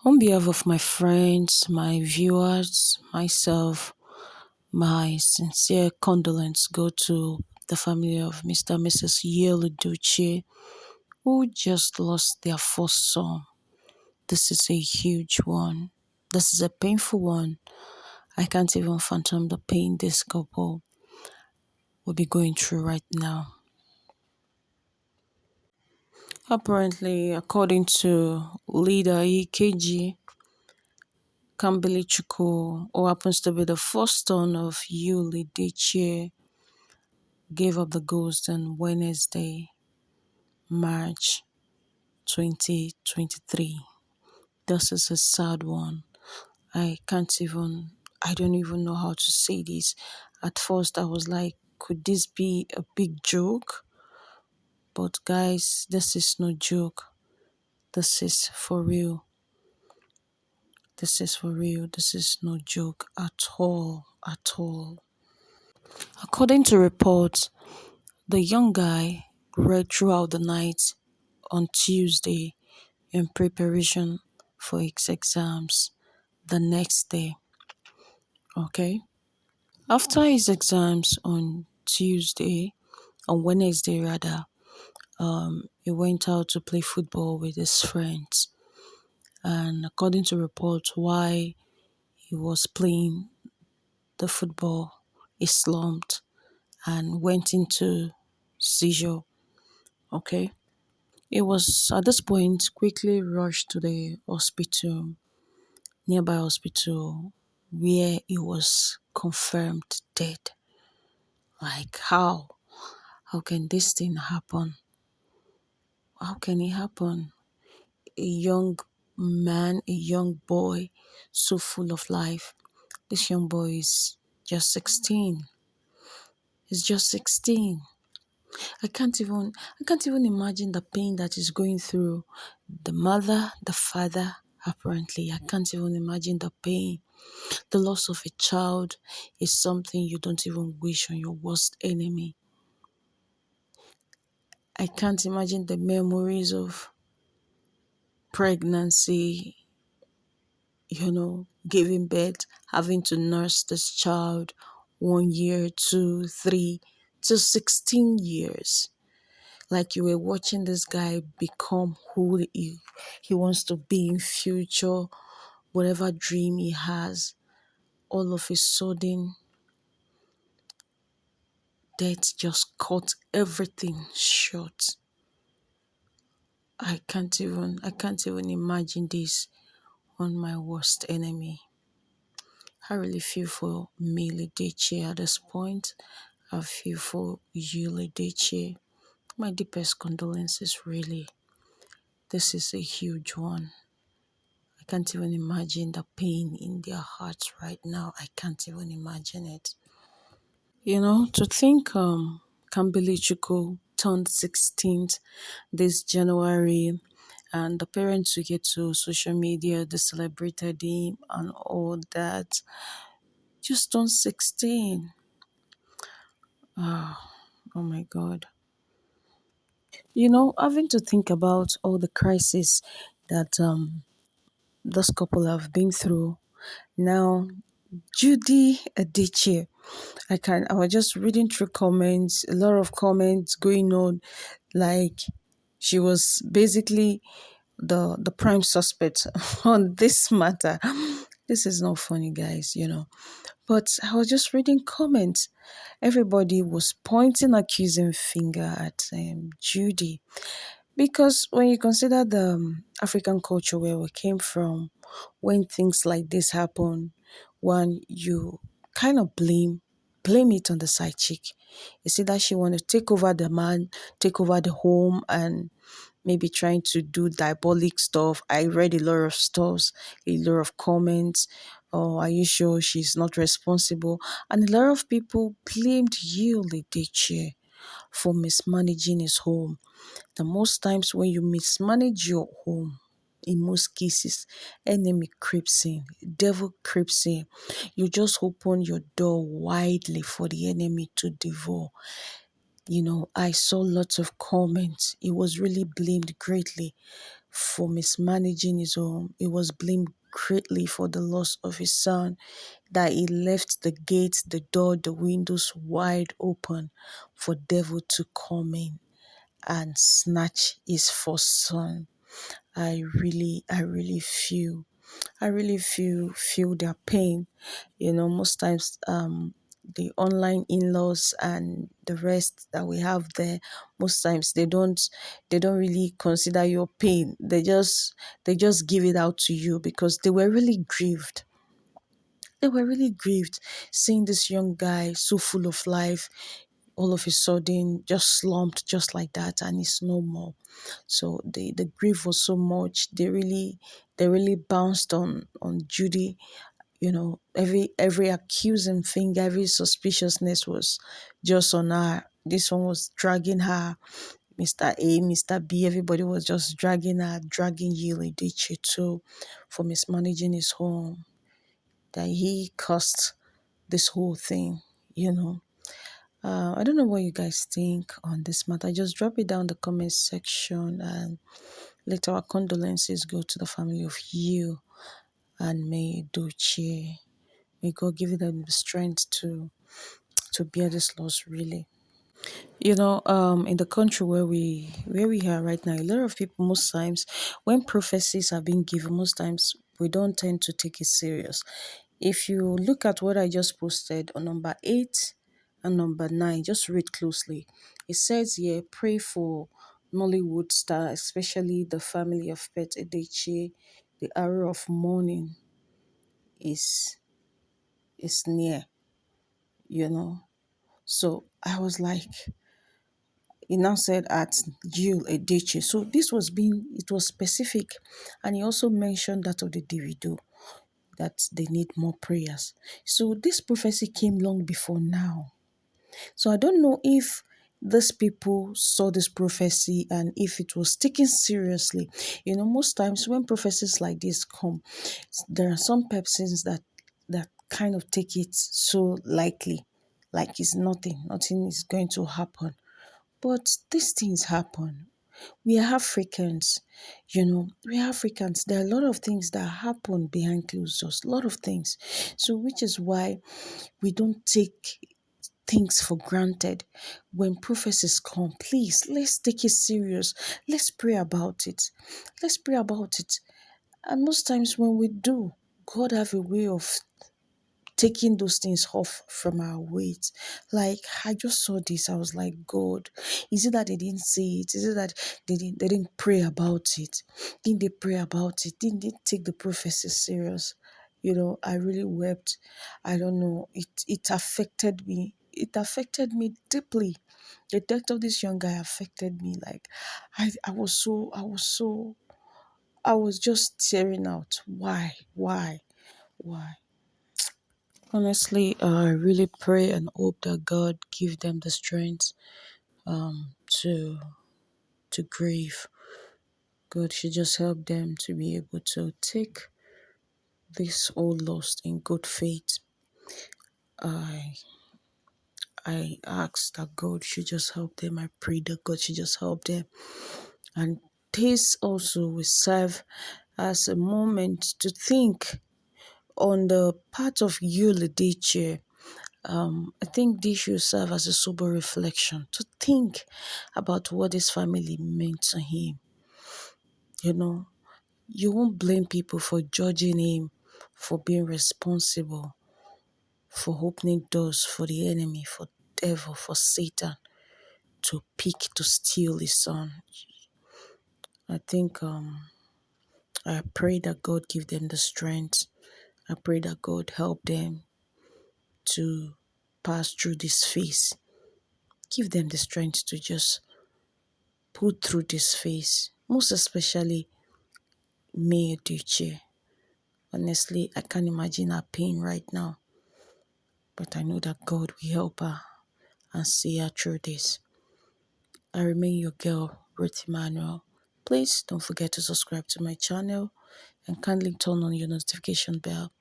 On behalf of my friends, my viewers, myself, my sincere condolence go to the family of Mr. and Mrs. Yul Edochie, who just lost their first son. This is a huge one. This is a painful one. I can't even fathom the pain this couple will be going through right now. Apparently, according to leader EKG, Kambili Chuku, who happens to be the first son of Yul Edochie, gave up the ghost on Wednesday, March 2023. This is a sad one. I don't even know how to say this. At first, I was like, could this be a big joke? But guys, this is no joke. This is for real. This is for real. This is no joke at all. At all. According to reports, the young guy read throughout the night on Tuesday in preparation for his exams the next day. Okay? After his exams on Wednesday rather, he went out to play football with his friends. And according to reports, why he was playing the football, he slumped and went into seizure. Okay? He was at this point quickly rushed to the nearby hospital, where he was confirmed dead. Like how? How can this thing happen? How can it happen? A young man, a young boy, so full of life. This young boy is just 16. He's just 16. I can't even imagine the pain that is going through the mother, the father, apparently. I can't even imagine the pain. The loss of a child is something you don't even wish on your worst enemy. I can't imagine the memories of pregnancy, giving birth, having to nurse this child 1 year, 2, 3, to 16 years. Like you were watching this guy become who he wants to be in future, whatever dream he has. All of a sudden, death just cut everything short. I can't even imagine this on my worst enemy. I really feel for Yul Edochie at this point. I feel for Yul Edochie. My deepest condolences, really. This is a huge one. I can't even imagine the pain in their hearts right now. I can't even imagine it. To think Kambili Chuku turned 16th this January, and the parents who get to social media, they celebrated him and all that. Just turned 16. Oh my God. Having to think about all the crises that this couple have been through. Now, Judy Edochie, I was just reading through comments, a lot of comments going on, like she was basically the prime suspect on this matter. This is not funny, guys. But I was just reading comments. Everybody was pointing accusing finger at Judy, because when you consider the African culture where we came from, when things like this happen, one, you kind of blame it on the side chick. You see that she want to take over the man, take over the home, and maybe trying to do diabolic stuff. I read a lot of stuffs, a lot of comments. Oh, are you sure she's not responsible? And a lot of people blamed Yul Edochie for mismanaging his home. The most times when you mismanage your home, in most cases, enemy creeps in, devil creeps in. You just open your door widely for the enemy to devour. I saw lots of comments. It was really blamed greatly for mismanaging his home. He was blamed greatly for the loss of his son, that he left the gates, the door, the windows wide open for devil to come in and snatch his first son. I really feel their pain. Most times the online in-laws and the rest that we have there, most times they don't really consider your pain. They just give it out to you because they were really grieved seeing this young guy so full of life all of a sudden just slumped just like that, and it's no more. So the grief was so much. They really bounced on Judy. Every accusing finger, every suspiciousness was just on her. This one was dragging her. Mr. A, Mr. B, everybody was just dragging her, dragging Yul Edochie too for mismanaging his home. That he caused this whole thing. I don't know what you guys think on this matter. Just drop it down the comment section, and let our condolences go to the family of you and May Edochie. May God give them the strength to bear this loss, really. In the country where we are right now, a lot of people, most times when prophecies are being given, most times we don't tend to take it serious. If you look at what I just posted on number 8 and number 9, just read closely. It says here, pray for Nollywood star, especially the family of Pet Edochie. The hour of mourning is near. you know. So I was like, he now said at Yul Edochie. So it was specific. And he also mentioned that of the Davido, that they need more prayers. So this prophecy came long before now. So I don't know if these people saw this prophecy and if it was taken seriously. Most times when prophecies like this come, there are some persons that kind of take it so lightly, like it's nothing is going to happen. But these things happen. We are Africans, we are Africans. There are a lot of things that happen behind closed doors, a lot of things. So, which is why we don't take things for granted. When prophecies come, please, let's take it serious. Let's pray about it. Let's pray about it. And most times when we do, God have a way of taking those things off from our weight. Like, I just saw this, I was like, God, is it that they didn't see it? Is it that they didn't pray about it? Didn't they pray about it? Didn't they take the prophecy serious? I really wept. I don't know, it affected me. It affected me deeply. The death of this young guy affected me. Like, I was just tearing out. Why? Honestly, I really pray and hope that God give them the strength to grieve. God should just help them to be able to take this old loss in good faith. I I ask that God should just help them. I pray that God should just help them. And this also will serve as a moment to think on the part of Yul Edochie. I think this should serve as a sober reflection to think about what his family meant to him. You won't blame people for judging him for being responsible, for opening doors for the enemy, for devil, for Satan to pick to steal his son. I think I pray that God give them the strength. I pray that God help them to pass through this phase. Give them the strength to just put through this phase. Most especially May Edochie. Honestly, I can't imagine her pain right now. But I know that God will help her and see her through this. I remain your girl, Ruth Emmanuel. Please don't forget to subscribe to my channel and kindly turn on your notification bell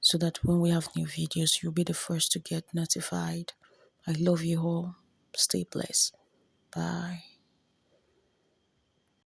so that when we have new videos, you'll be the first to get notified. I love you all. Stay blessed. Bye.